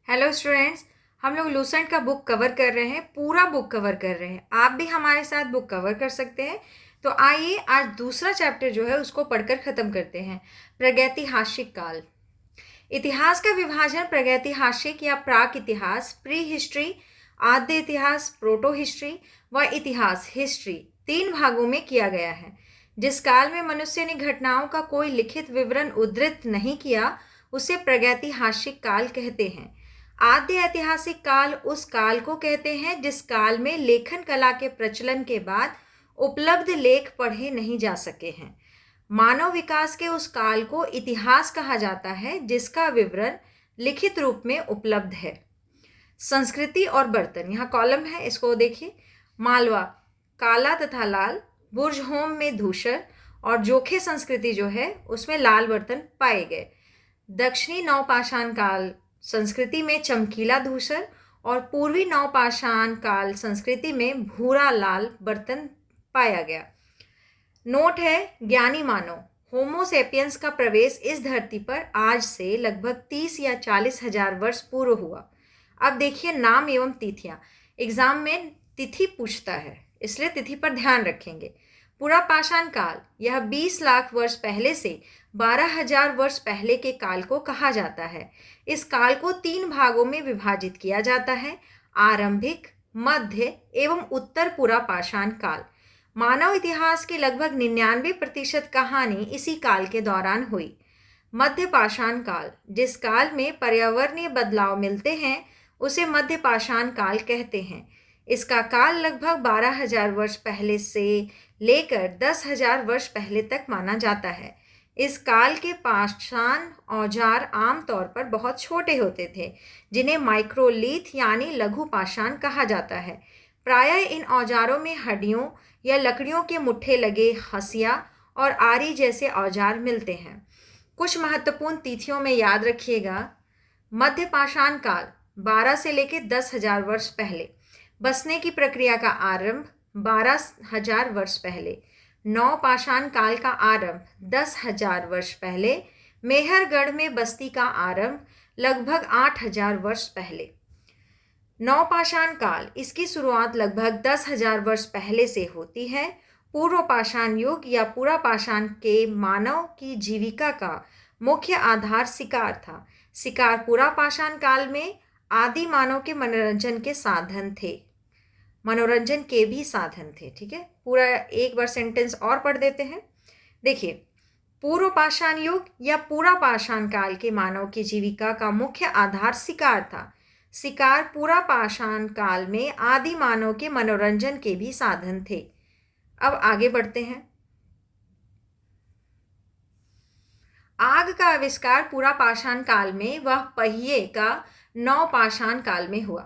Hello students. हम लोग Lucent का बुक कवर कर रहे हैं, पूरा बुक कवर कर रहे हैं। आप भी हमारे साथ बुक कवर कर सकते हैं। तो आइए आज दूसरा चैप्टर जो है उसको पढ़कर ख़त्म करते हैं। प्रागैतिहासिक काल। इतिहास का विभाजन प्रागैतिहासिक या प्राक इतिहास, प्री हिस्ट्री, आद्य इतिहास, प्रोटो हिस्ट्री व इतिहास, हिस्ट्री, 3 भागों में किया गया है। जिस काल में मनुष्य ने घटनाओं का कोई लिखित विवरण उद्धृत नहीं किया उसे प्रागैतिहासिक काल कहते हैं। आद्य ऐतिहासिक काल उस काल को कहते हैं जिस काल में लेखन कला के प्रचलन के बाद उपलब्ध लेख पढ़े नहीं जा सके हैं। मानव विकास के उस काल को इतिहास कहा जाता है जिसका विवरण लिखित रूप में उपलब्ध है। संस्कृति और बर्तन, यहाँ कॉलम है, इसको देखिए। मालवा काला तथा लाल, बुर्जहोम में धूसर और जोखे संस्कृति जो है उसमें लाल बर्तन पाए गए। दक्षिणी नवपाषाण काल संस्कृति में चमकीला धूसर और पूर्वी नवपाषाण काल संस्कृति में भूरा लाल बर्तन पाया गया। नोट है, ज्ञानी मानव होमो सेपियंस का प्रवेश इस धरती पर आज से लगभग 30 या 40 हजार वर्ष पूर्व हुआ। अब देखिए नाम एवं तिथियां। एग्जाम में तिथि पूछता है, इसलिए तिथि पर ध्यान रखेंगे। पूरा पाषाण काल, यह 20 लाख वर्ष पहले से 12,000 वर्ष पहले के काल को कहा जाता है। इस काल को 3 भागों में विभाजित किया जाता है: आरंभिक, मध्य एवं उत्तर पूरा पाषाण काल। मानव इतिहास की लगभग 99% कहानी इसी काल के दौरान हुई। मध्य पाषाण काल, जिस काल में पर्यावरणीय बदलाव मिलते हैं उसे मध्य पाषाण काल कहते हैं। इसका काल लगभग 12,000 वर्ष पहले से लेकर 10,000 वर्ष पहले तक माना जाता है। इस काल के पाषाण औजार आमतौर पर बहुत छोटे होते थे, जिन्हें माइक्रोलीथ यानी लघु पाषाण कहा जाता है। प्रायः इन औजारों में हड्डियों या लकड़ियों के मुट्ठे लगे हंसिया और आरी जैसे औजार मिलते हैं। कुछ महत्वपूर्ण तिथियों में याद रखिएगा। मध्य पाषाण काल 12 से लेकर 10,000 वर्ष पहले। बसने की प्रक्रिया का आरंभ 12,000 वर्ष पहले। नवपाषाण काल का आरंभ 10,000 वर्ष पहले। मेहरगढ़ में बस्ती का आरंभ लगभग 8,000 वर्ष पहले। नवपाषाण काल, इसकी शुरुआत लगभग 10,000 वर्ष पहले से होती है। पूर्व पाषाण युग या पूरा पाषाण के मानव की जीविका का मुख्य आधार शिकार था। शिकार पूरा पाषाण काल में आदि मानव के मनोरंजन के साधन थे, मनोरंजन के भी साधन थे। ठीक है, पूरा एक बार सेंटेंस और पढ़ देते हैं। देखिए, पूर्व पाषाण युग या पूरा पाषाण काल के मानव की जीविका का मुख्य आधार शिकार था। शिकार पूरा पाषाण काल में आदि मानव के मनोरंजन के भी साधन थे। अब आगे बढ़ते हैं। आग का आविष्कार पूरा पाषाण काल में वह पहिए का नवपाषाण काल में हुआ।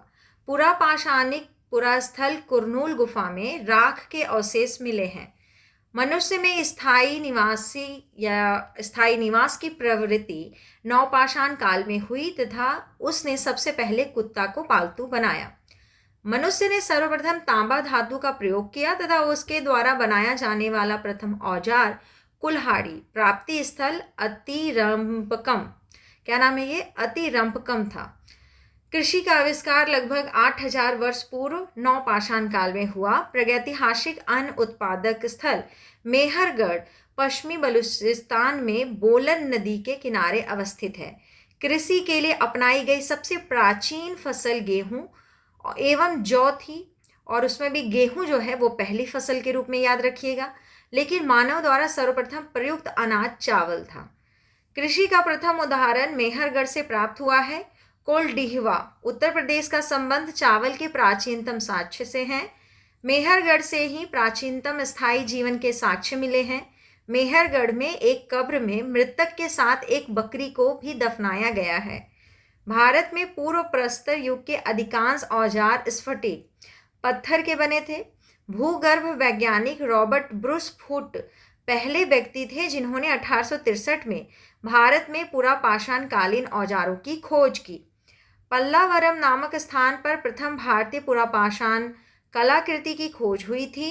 पूरा पाषाणिक पुरास्थल कुरनूल गुफा में राख के अवशेष मिले हैं। मनुष्य में स्थायी निवास की प्रवृत्ति नवपाषाण काल में हुई तथा उसने सबसे पहले कुत्ता को पालतू बनाया। मनुष्य ने सर्वप्रथम तांबा धातु का प्रयोग किया तथा उसके द्वारा बनाया जाने वाला प्रथम औजार कुल्हाड़ी, प्राप्ति स्थल अतिरंपकम, क्या नाम है ये, अतिरंपकम था। कृषि का आविष्कार लगभग 8,000 वर्ष पूर्व नवपाषाण काल में हुआ। प्रागैतिहासिक अन्न उत्पादक स्थल मेहरगढ़ पश्चिमी बलूचिस्तान में बोलन नदी के किनारे अवस्थित है। कृषि के लिए अपनाई गई सबसे प्राचीन फसल गेहूं एवं जौ थी, और उसमें भी गेहूं जो है वो पहली फसल के रूप में याद रखिएगा। लेकिन मानव द्वारा सर्वप्रथम प्रयुक्त अनाज चावल था। कृषि का प्रथम उदाहरण मेहरगढ़ से प्राप्त हुआ है। कोलडीहवा उत्तर प्रदेश का संबंध चावल के प्राचीनतम साक्ष्य से है। मेहरगढ़ से ही प्राचीनतम स्थायी जीवन के साक्ष्य मिले हैं। मेहरगढ़ में एक कब्र में मृतक के साथ एक बकरी को भी दफनाया गया है। भारत में पूर्व प्रस्तर युग के अधिकांश औजार स्फटिक पत्थर के बने थे। भूगर्भ वैज्ञानिक रॉबर्ट ब्रूस फुट पहले व्यक्ति थे जिन्होंने 1863 में भारत में पूरा पाषाण कालीन औजारों की खोज की। पल्लावरम नामक स्थान पर प्रथम भारतीय पुरापाषाण कलाकृति की खोज हुई थी।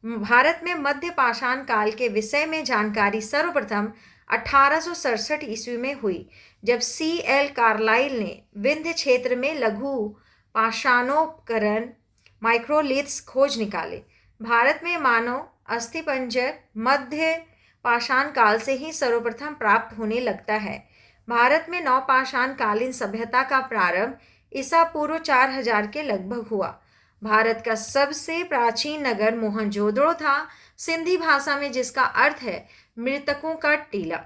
भारत में मध्य पाषाण काल के विषय में जानकारी सर्वप्रथम 1867 ईस्वी में हुई, जब C.L. कार्लाइल ने विंध्य क्षेत्र में लघु पाषाणोपकरण माइक्रोलिथ्स खोज निकाले। भारत में मानव अस्थिपंजर मध्य पाषाण काल से ही सर्वप्रथम प्राप्त होने लगता है। भारत में नवपाषाण कालीन सभ्यता का प्रारंभ ईसा पूर्व 4000 के लगभग हुआ। भारत का सबसे प्राचीन नगर मोहनजोदड़ो था, सिंधी भाषा में जिसका अर्थ है मृतकों का टीला।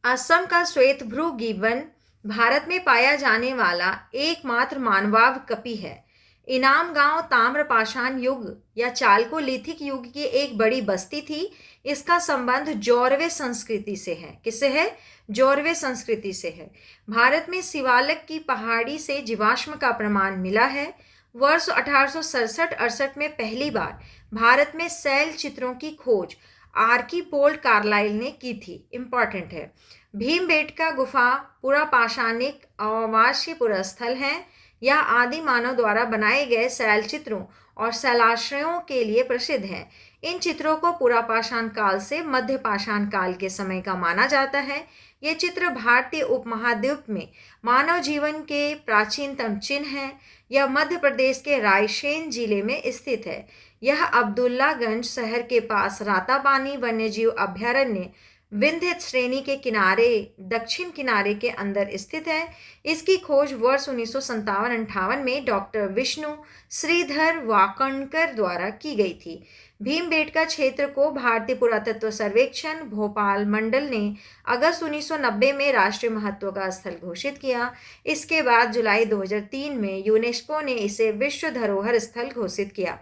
असम का श्वेतभ्रू गिबन भारत में पाया जाने वाला एकमात्र मानवाव कपि है। इनाम गांव ताम्रपाषाण युग या चालकोलिथिक युग की एक बड़ी बस्ती थी। इसका संबंध जौरवे संस्कृति से है। किससे है? जौरवे संस्कृति से है। भारत में शिवालिक की पहाड़ी से जीवाश्म का प्रमाण मिला है। वर्ष 1867-68 में पहली बार भारत में शैल चित्रों की खोज आर्कीपोल्ड कार्लाइल ने की थी। इंपॉर्टेंट है। भीमबेटका गुफा पुरापाषाणिक आवासीय पुरास्थल है। यह आदि मानव द्वारा बनाए गए शैल चित्रों और शैलाश्रयों के लिए प्रसिद्ध है। इन चित्रों को पुरापाषाण काल से मध्य पाषाण काल के समय का माना जाता है। ये चित्र भारतीय उपमहाद्वीप में मानव जीवन के प्राचीनतम चिन्ह हैं। यह मध्य प्रदेश के रायसेन जिले में स्थित है। यह अब्दुल्लागंज शहर के पास रातापानी वन्यजीव अभयारण्य विंध्य श्रेणी के किनारे दक्षिण किनारे के अंदर स्थित है। इसकी खोज वर्ष 1957-58 में डॉक्टर विष्णु श्रीधर वाकणकर द्वारा की गई थी। भीमबेटका क्षेत्र को भारतीय पुरातत्व सर्वेक्षण भोपाल मंडल ने अगस्त 1990 में राष्ट्रीय महत्व का स्थल घोषित किया। इसके बाद जुलाई 2003 में यूनेस्को ने इसे विश्व धरोहर स्थल घोषित किया।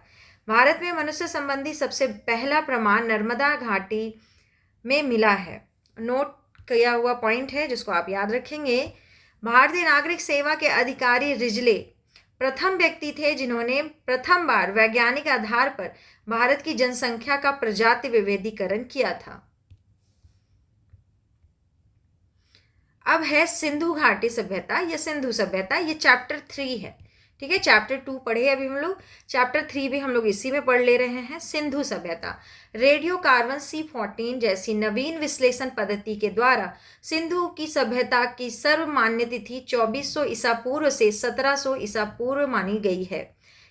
भारत में मनुष्य संबंधी सबसे पहला प्रमाण नर्मदा घाटी में मिला है। नोट किया हुआ पॉइंट है जिसको आप याद रखेंगे। भारतीय नागरिक सेवा के अधिकारी रिजले प्रथम व्यक्ति थे जिन्होंने प्रथम बार वैज्ञानिक आधार पर भारत की जनसंख्या का प्रजाति विभेदीकरण किया था। अब है सिंधु घाटी सभ्यता या सिंधु सभ्यता। ये चैप्टर 3 है। ठीक है, चैप्टर 2 पढ़े अभी हम लोग, चैप्टर 3 भी हम लोग इसी में पढ़ ले रहे हैं। सिंधु सभ्यता रेडियो कार्बन C14 जैसी नवीन विश्लेषण पद्धति के द्वारा सिंधु की सभ्यता की सर्वमान्य तिथि 2400 ईसा पूर्व से 1700 ईसा पूर्व मानी गई है।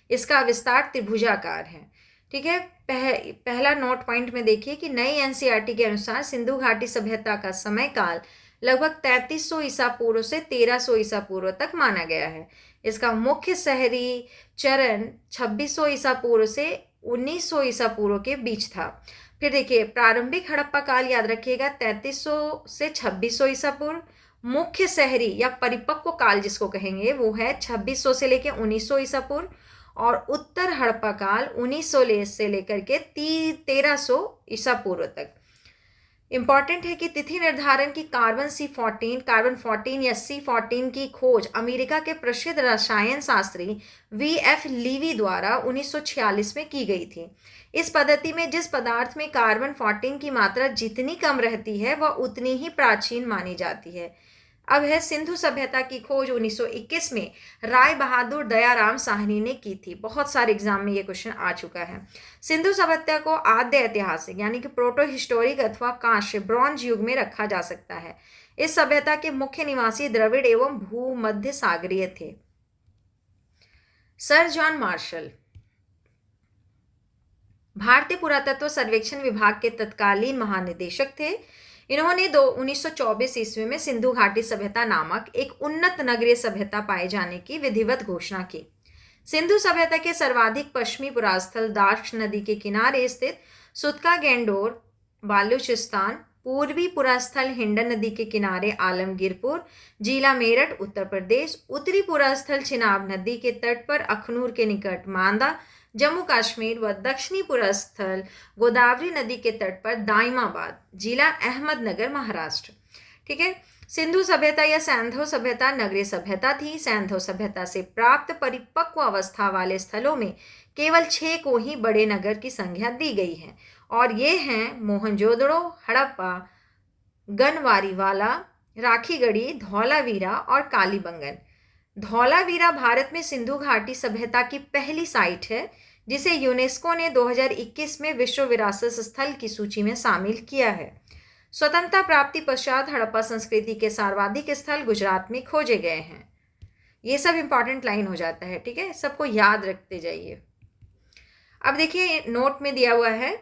इसका विस्तार त्रिभुजाकार है। ठीक है, पहला नोट पॉइंट में देखिए कि नई NCERT के अनुसार सिंधु घाटी सभ्यता का समय काल लगभग 3300 ईसा पूर्व से 1300 ईसा पूर्व तक माना गया है। इसका मुख्य शहरी चरण 2600 ईसा पूर्व से 1900 ईसा पूर्व के बीच था। फिर देखिए प्रारंभिक हड़प्पा काल याद रखिएगा 3300 से 2600 ईसा पूर्व। मुख्य शहरी या परिपक्व काल जिसको कहेंगे वो है 2600 से लेकर 1900 ईसा पूर्व। और उत्तर हड़प्पा काल 1900 से लेकर के 1300 ईसा पूर्व तक। इंपॉर्टेंट है कि तिथि निर्धारण की कार्बन 14 या C14 की खोज अमेरिका के प्रसिद्ध रसायन शास्त्री V.F. लीवी द्वारा 1946 में की गई थी। इस पद्धति में जिस पदार्थ में कार्बन 14 की मात्रा जितनी कम रहती है वह उतनी ही प्राचीन मानी जाती है। अब है सिंधु सभ्यता की खोज 1921 में राय बहादुर दयाराम साहनी ने की थी। बहुत सारे एग्जाम में ये क्वेश्चन आ चुका है। सिंधु सभ्यता को आद्य ऐतिहासिक यानी कि प्रोटो हिस्टोरिक अथवा कांस्य ब्रॉन्ज युग में रखा जा सकता है। इस सभ्यता के मुख्य निवासी द्रविड़ एवं भूमध्य सागरीय थे। सर जॉन मार्शल भारतीय पुरातत्व सर्वेक्षण विभाग के तत्कालीन महानिदेशक थे। इन्होंने 1924 ईस्वी में सिंधु घाटी सभ्यता नामक एक उन्नत नगरीय सभ्यता पाए जाने की विधिवत घोषणा की। सिंधु सभ्यता के सर्वाधिक पश्चिमी पुरास्थल दाक्ष नदी के किनारे स्थित सुतका गेंडोर बालूचिस्तान, पूर्वी पुरास्थल हिंडन नदी के किनारे आलमगीरपुर जिला मेरठ उत्तर प्रदेश, उत्तरी पुरास्थल चिनाब नदी के तट पर अखनूर के निकट मांदा जम्मू कश्मीर व दक्षिणी पुरास्थल गोदावरी नदी के तट पर दाइमाबाद जिला अहमदनगर महाराष्ट्र। ठीक है, सिंधु सभ्यता या सैंधव सभ्यता नगरीय सभ्यता थी। सैंधव सभ्यता से प्राप्त परिपक्व अवस्था वाले स्थलों में केवल 6 को ही बड़े नगर की संज्ञा दी गई है और ये हैं मोहनजोदड़ो, हड़प्पा, गनवारीवाला, राखीगढ़ी, धौलावीरा और कालीबंगन। धौलावीरा भारत में सिंधु घाटी सभ्यता की पहली साइट है जिसे यूनेस्को ने 2021 में विश्व विरासत स्थल की सूची में शामिल किया है। स्वतंत्रता प्राप्ति पश्चात हड़प्पा संस्कृति के सर्वाधिक स्थल गुजरात में खोजे गए हैं। ये सब इंपॉर्टेंट लाइन हो जाता है, ठीक है, सबको याद रखते जाइए। अब देखिए नोट में दिया हुआ है,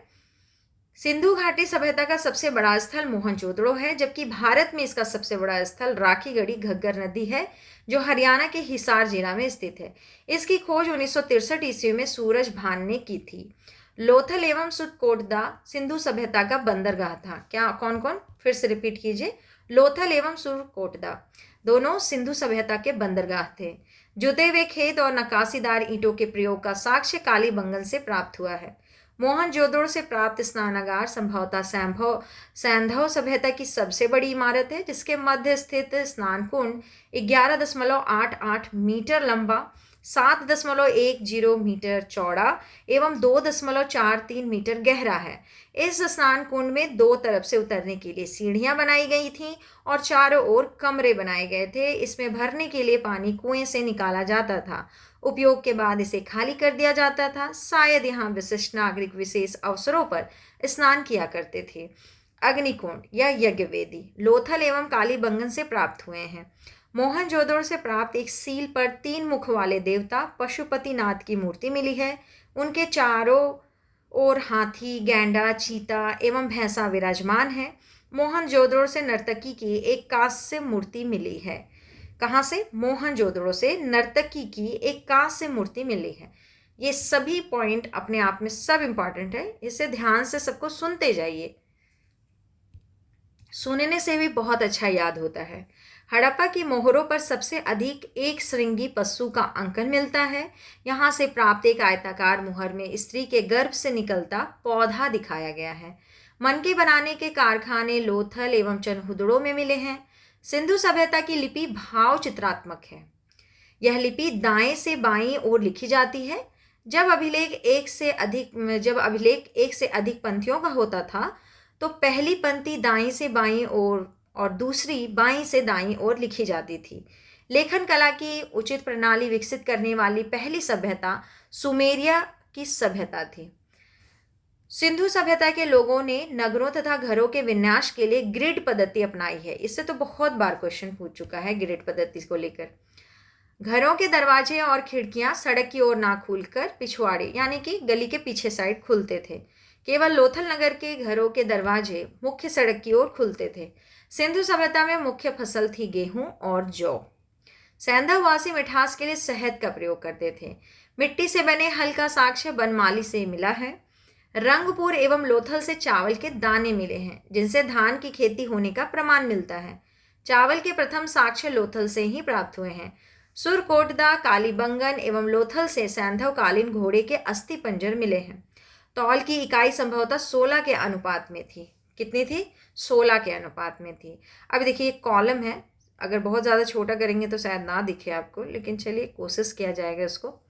सिंधु घाटी सभ्यता का सबसे बड़ा स्थल मोहनजोदड़ो है, जबकि भारत में इसका सबसे बड़ा स्थल राखीगढ़ी घग्गर नदी है, जो हरियाणा के हिसार जिला में स्थित है। इसकी खोज 1963 ईस्वी में सूरज भान ने की थी। लोथल एवं सुरकोटदा सिंधु सभ्यता का बंदरगाह था। क्या कौन कौन, फिर से रिपीट कीजिए, लोथल एवं सुरकोटदा दोनों सिंधु सभ्यता के बंदरगाह थे। जुते हुए खेत और नक्काशीदार ईंटों के प्रयोग का साक्ष्य कालीबंगन से प्राप्त हुआ है। मोहनजोदड़ो से प्राप्त स्नानागार संभवतः सैंधव सभ्यता की सबसे बड़ी इमारत है, जिसके मध्य स्थित स्नान कुंड 11.88 मीटर लंबा, 7.10 मीटर चौड़ा एवं 2.43 मीटर गहरा है। इस स्नान कुंड में दो तरफ से उतरने के लिए सीढ़ियां बनाई गई थीं और चारों ओर कमरे बनाए गए थे। इसमें भरने के लिए पानी कुएं से निकाला जाता था। उपयोग के बाद इसे खाली कर दिया जाता था। शायद यहाँ विशिष्ट नागरिक विशेष अवसरों पर स्नान किया करते थे। अग्निकुंड या यज्ञवेदी लोथल एवं कालीबंगन से प्राप्त हुए हैं। मोहनजोदड़ो से प्राप्त एक सील पर 3 मुख वाले देवता पशुपतिनाथ की मूर्ति मिली है। उनके चारों ओर हाथी, गैंडा, चीता एवं भैंसा विराजमान है। मोहनजोदड़ो से नर्तकी की एक कांस्य मूर्ति मिली है। कहाँ से? मोहनजोदड़ो से नर्तकी की एक कांस्य मूर्ति मिली है। ये सभी पॉइंट अपने आप में सब इंपॉर्टेंट है, इसे ध्यान से सबको सुनते जाइए। सुनने से भी बहुत अच्छा याद होता है। हड़प्पा की मोहरों पर सबसे अधिक एक श्रृंगी पशु का अंकन मिलता है। यहाँ से प्राप्त एक आयताकार मुहर में स्त्री के गर्भ से निकलता पौधा दिखाया गया है। मनके बनाने के कारखाने लोथल एवं चनहुदड़ो में मिले हैं। सिंधु सभ्यता की लिपि भाव चित्रात्मक है। यह लिपि दाएं से बाईं ओर लिखी जाती है। जब अभिलेख एक से अधिक पंक्तियों का होता था तो पहली पंक्ति दाईं से बाईं ओर और दूसरी बाईं से दाईं ओर लिखी जाती थी। लेखन कला की उचित प्रणाली विकसित करने वाली पहली सभ्यता सुमेरिया की सभ्यता थी। सिंधु सभ्यता के लोगों ने नगरों तथा घरों के विन्यास के लिए ग्रिड पद्धति अपनाई है। इससे तो बहुत बार क्वेश्चन पूछ चुका है ग्रिड पद्धति को लेकर। घरों के दरवाजे और खिड़कियां सड़क की ओर ना खुलकर पिछवाड़े यानी कि गली के पीछे साइड खुलते थे। केवल लोथल नगर के घरों के दरवाजे मुख्य सड़क की ओर खुलते थे। सिंधु सभ्यता में मुख्य फसल थी गेहूं और जौ। सैंधववासी मिठास के लिए शहद का प्रयोग करते थे। मिट्टी से बने हल का साक्ष्य बनमाली से मिला है। रंगपुर एवं लोथल से चावल के दाने मिले हैं, जिनसे धान की खेती होने का प्रमाण मिलता है। चावल के प्रथम साक्ष्य लोथल से ही प्राप्त हुए हैं। सुरकोटदा, कालीबंगन एवं लोथल से सैंधवकालीन घोड़े के अस्थि पंजर मिले हैं। तौल की इकाई संभवतः 16 के अनुपात में थी। कितनी थी? 16 के अनुपात में थी। अब देखिए एक कॉलम है, अगर बहुत ज़्यादा छोटा करेंगे तो शायद ना दिखे आपको, लेकिन चलिए कोशिश किया जाएगा इसको।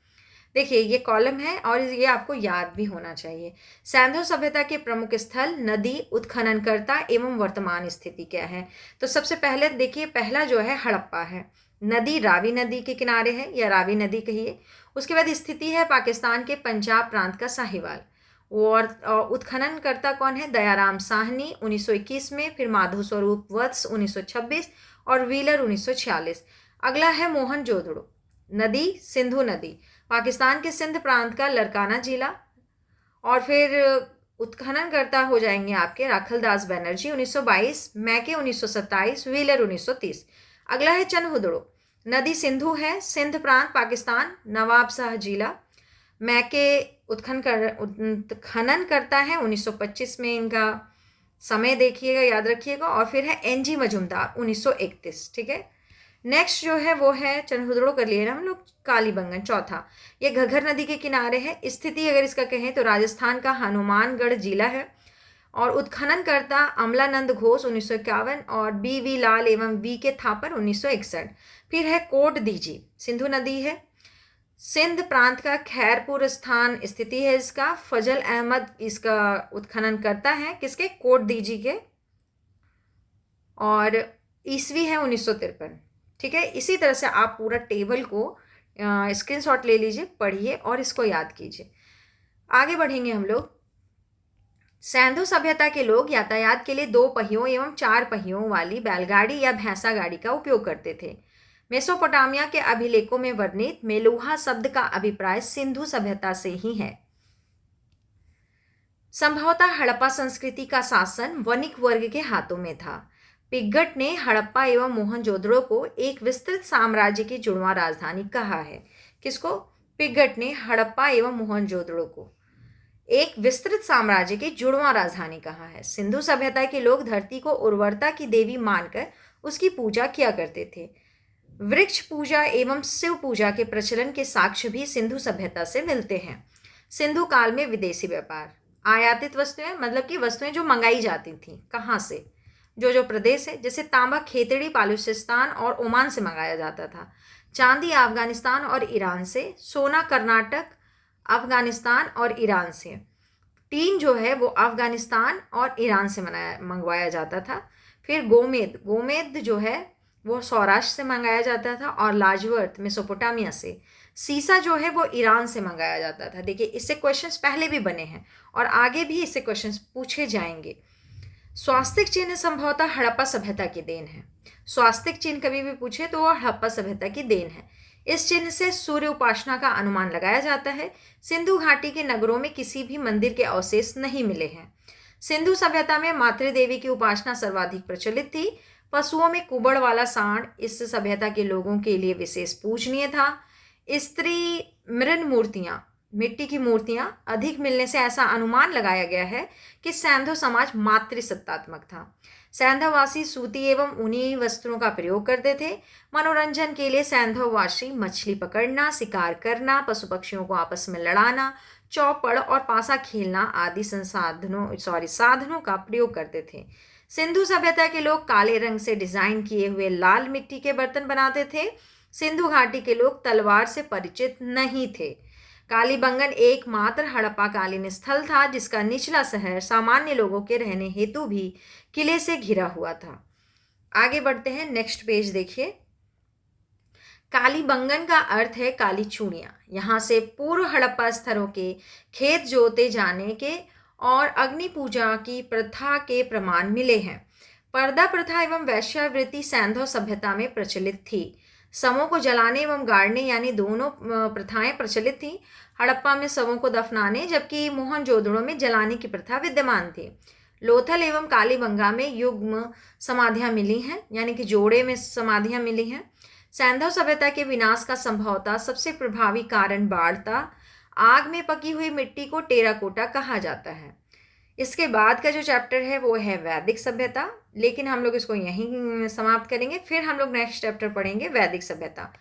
देखिए ये कॉलम है और ये आपको याद भी होना चाहिए। सैंधव सभ्यता के प्रमुख स्थल, नदी, उत्खननकर्ता एवं वर्तमान स्थिति क्या है। तो सबसे पहले देखिए पहला जो है हड़प्पा है। नदी रावी नदी के किनारे है या रावी नदी कहिए। उसके बाद स्थिति है पाकिस्तान के पंजाब प्रांत का साहिवाल। और उत्खननकर्ता कौन है? दयाराम साहनी 1921 में, फिर माधव स्वरूप वत्स 1926 और व्हीलर 1946। अगला है मोहनजोदड़ो। नदी सिंधु नदी, पाकिस्तान के सिंध प्रांत का लरकाना जिला। और फिर उत्खननकर्ता हो जाएंगे आपके राखलदास बनर्जी 1922, मैके 1927, व्हीलर 1930। अगला है चनहुदड़ो। नदी सिंधु है, सिंध प्रांत पाकिस्तान, नवाबशाह जिला। मैके उत्खनन करता है 1925 में, इनका समय देखिएगा, याद रखिएगा। और फिर है एनजी मजुमदार 1931। ठीक है, नेक्स्ट जो है वो है चनहुदड़ो कर लिए ना हम लोग, कालीबंगन चौथा। ये घग्गर नदी के किनारे है। स्थिति अगर इसका कहें तो राजस्थान का हनुमानगढ़ जिला है। और उत्खननकर्ता अमलानंद घोष 1951 और BV लाल एवं VK थापर 1961। फिर है कोट दीजी, सिंधु नदी है, सिंध प्रांत का खैरपुर स्थान स्थिति है इसका। फजल अहमद इसका उत्खनन करता है, किसके? कोट दीजी के। और ईस्वी है 1953। ठीक है, इसी तरह से आप पूरा टेबल को स्क्रीनशॉट ले लीजिए, पढ़िए और इसको याद कीजिए। आगे बढ़ेंगे हम लोग। सैंधो सभ्यता के लोग यातायात के लिए 2 पहियों एवं 4 पहियों वाली बैलगाड़ी या भैंसा गाड़ी का उपयोग करते थे। मेसोपोटामिया के अभिलेखों में वर्णित मेलुहा शब्द का अभिप्राय सिंधु सभ्यता से ही है। संभवतः हड़प्पा संस्कृति का शासन वणिक वर्ग के हाथों में था। पिग्गट ने हड़प्पा एवं मोहनजोदड़ो को एक विस्तृत साम्राज्य की जुड़वां राजधानी कहा है। किसको? पिग्गट ने हड़प्पा एवं मोहनजोदड़ो को एक विस्तृत साम्राज्य की जुड़वां राजधानी कहा है। सिंधु सभ्यता के लोग धरती को उर्वरता की देवी मानकर उसकी पूजा किया करते थे। वृक्ष पूजा एवं शिव पूजा के प्रचलन के साक्ष्य भी सिंधु सभ्यता से मिलते हैं। सिंधु काल में विदेशी व्यापार, आयातित वस्तुएं मतलब कि वस्तुएं जो मंगाई जाती थी, कहाँ से? जो प्रदेश है, जैसे तांबा खेतड़ी बालूचिस्तान और ओमान से मंगाया जाता था, चांदी अफगानिस्तान और ईरान से, सोना कर्नाटक अफगानिस्तान और ईरान से, टीन जो है वो अफगानिस्तान और ईरान से मंगवाया जाता था। फिर गोमेद जो है वो सौराष्ट्र से मंगाया जाता था और लाजवर्त मेसोपोटामिया से। सीसा जो है वो ईरान से मंगाया जाता था। देखिए, इससे क्वेश्चंस पहले भी बने हैं और आगे भी इससे क्वेश्चंस पूछे जाएंगे। स्वास्तिक चिन्ह संभवतः हड़प्पा सभ्यता की देन है। स्वास्तिक चिन्ह कभी भी पूछे तो वो हड़प्पा सभ्यता की देन है। इस चिन्ह से सूर्य उपासना का अनुमान लगाया जाता है। सिंधु घाटी के नगरों में किसी भी मंदिर के अवशेष नहीं मिले हैं। सिंधु सभ्यता में मातृदेवी की उपासना सर्वाधिक प्रचलित थी। पशुओं में कुबड़ वाला सांड इस सभ्यता के लोगों के लिए विशेष पूजनीय था। स्त्री मृण मूर्तियां, मिट्टी की मूर्तियां अधिक मिलने से ऐसा अनुमान लगाया गया है कि सैंधो समाज मातृसत्तात्मक था। सैंधववासी सूती एवं ऊनी वस्त्रों का प्रयोग करते थे। मनोरंजन के लिए सैंधववासी मछली पकड़ना, शिकार करना, पशु पक्षियों को आपस में लड़ाना, चौपड़ और पासा खेलना आदि साधनों का प्रयोग करते थे। सिंधु सभ्यता के लोग काले रंग से डिजाइन किए हुए लाल मिट्टी के बर्तन बनाते थे। सिंधु घाटी के लोग तलवार से परिचित नहीं थे। कालीबंगन एकमात्र हड़प्पाकालीन स्थल था जिसका निचला शहर सामान्य लोगों के रहने हेतु भी किले से घिरा हुआ था। आगे बढ़ते हैं, नेक्स्ट पेज देखिए। कालीबंगन का अर्थ है काली चूड़ियां। यहाँ से पूर्व हड़प्पा स्थलों के खेत जोते जाने के और अग्नि पूजा की प्रथा के प्रमाण मिले हैं। पर्दा प्रथा एवं वैश्यावृत्ति सैंधव सभ्यता में प्रचलित थी। शवों को जलाने एवं गाड़ने यानी दोनों प्रथाएं प्रचलित थी। हड़प्पा में शवों को दफनाने जबकि मोहनजोदड़ो में जलाने की प्रथा विद्यमान थी। लोथल एवं कालीबंगा में युग्म समाधियां मिली हैं, यानी कि जोड़े में समाधियां मिली हैं। सैंधव सभ्यता के विनाश का संभवतः सबसे प्रभावी कारण बाढ़ था। आग में पकी हुई मिट्टी को टेराकोटा कहा जाता है। इसके बाद का जो चैप्टर है वो है वैदिक सभ्यता, लेकिन हम लोग इसको यहीं समाप्त करेंगे। फिर हम लोग नेक्स्ट चैप्टर पढ़ेंगे वैदिक सभ्यता।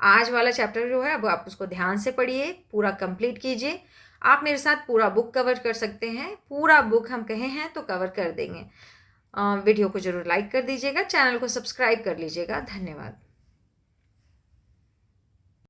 आज वाला चैप्टर जो है अब आप उसको ध्यान से पढ़िए, पूरा कंप्लीट कीजिए। आप मेरे साथ पूरा बुक कवर कर सकते हैं। पूरा बुक हम कहे हैं तो कवर कर देंगे। वीडियो को जरूर लाइक कर दीजिएगा, चैनल को सब्सक्राइब कर लीजिएगा। धन्यवाद।